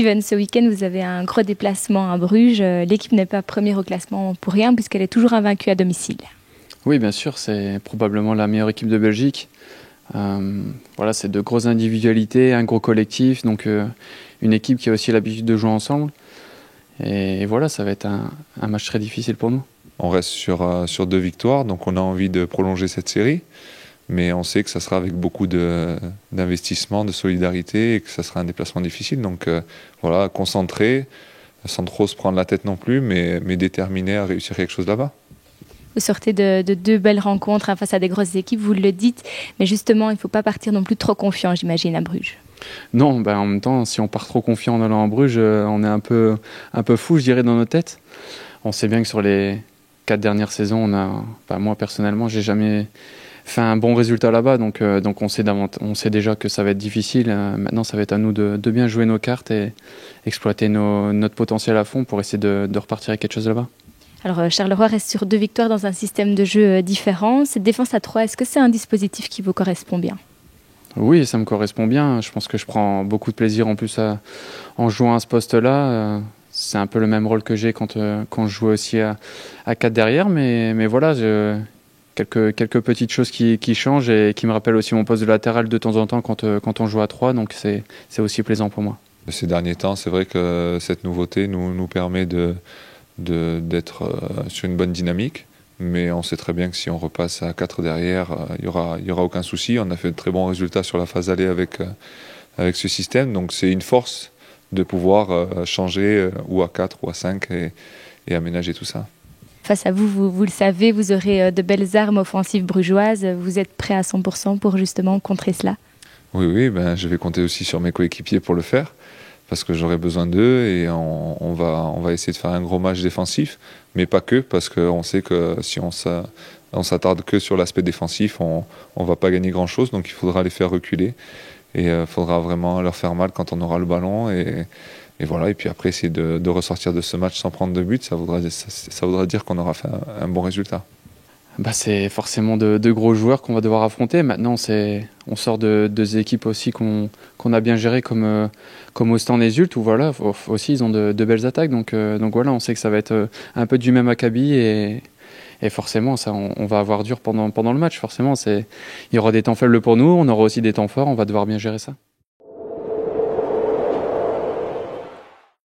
Steven, ce week-end, vous avez un gros déplacement à Bruges. L'équipe n'est pas première au classement pour rien puisqu'elle est toujours invaincue à domicile. Oui, bien sûr, c'est probablement la meilleure équipe de Belgique. Voilà, c'est de grosses individualités, un gros collectif, donc une équipe qui a aussi l'habitude de jouer ensemble. Et voilà, ça va être un match très difficile pour nous. On reste sur 2 victoires, donc on a envie de prolonger cette série. Mais on sait que ça sera avec beaucoup d'investissement, de solidarité et que ça sera un déplacement difficile. Donc voilà, concentré, sans trop se prendre la tête non plus, mais déterminé à réussir quelque chose là-bas. Vous sortez de 2 belles rencontres face à des grosses équipes, vous le dites. Mais justement, il ne faut pas partir non plus trop confiant, j'imagine, à Bruges. Non, en même temps, si on part trop confiant en allant à Bruges, on est un peu fou, je dirais, dans nos têtes. On sait bien que sur les 4 dernières saisons, moi personnellement, j'ai jamais fait un bon résultat là-bas, donc on sait déjà que ça va être difficile. Maintenant, ça va être à nous de bien jouer nos cartes et exploiter notre potentiel à fond pour essayer de repartir avec quelque chose là-bas. Alors, Charleroi reste sur 2 victoires dans un système de jeu différent. Cette défense à 3, est-ce que c'est un dispositif qui vous correspond bien ? Oui, ça me correspond bien. Je pense que je prends beaucoup de plaisir en plus en jouant à ce poste-là. C'est un peu le même rôle que j'ai quand je jouais aussi à 4 derrière, mais voilà, quelques petites choses qui changent et qui me rappellent aussi mon poste de latéral de temps en temps quand on joue à 3, donc c'est aussi plaisant pour moi. Ces derniers temps, c'est vrai que cette nouveauté nous permet d'être sur une bonne dynamique, mais on sait très bien que si on repasse à 4 derrière, il y aura aucun souci. On a fait de très bons résultats sur la phase aller avec ce système, donc c'est une force de pouvoir changer ou à 4 ou à 5 et aménager tout ça. Face à vous le savez, vous aurez de belles armes offensives brugeoises. Vous êtes prêt à 100% pour justement contrer cela ? Oui, je vais compter aussi sur mes coéquipiers pour le faire, parce que j'aurai besoin d'eux et on va essayer de faire un gros match défensif, mais pas que, parce qu'on sait que si on s'attarde que sur l'aspect défensif, on va pas gagner grand-chose, donc il faudra les faire reculer et il faudra vraiment leur faire mal quand on aura le ballon et voilà, et puis après essayer de ressortir de ce match sans prendre de but, ça voudra dire qu'on aura fait un bon résultat. C'est forcément de gros joueurs qu'on va devoir affronter. Maintenant, on sort de 2 équipes aussi qu'on a bien gérées comme Ostend et Zulte, où voilà, aussi ils ont de belles attaques. Donc voilà, on sait que ça va être un peu du même acabit et forcément, ça, on va avoir dur pendant le match. Forcément, il y aura des temps faibles pour nous, on aura aussi des temps forts, on va devoir bien gérer ça.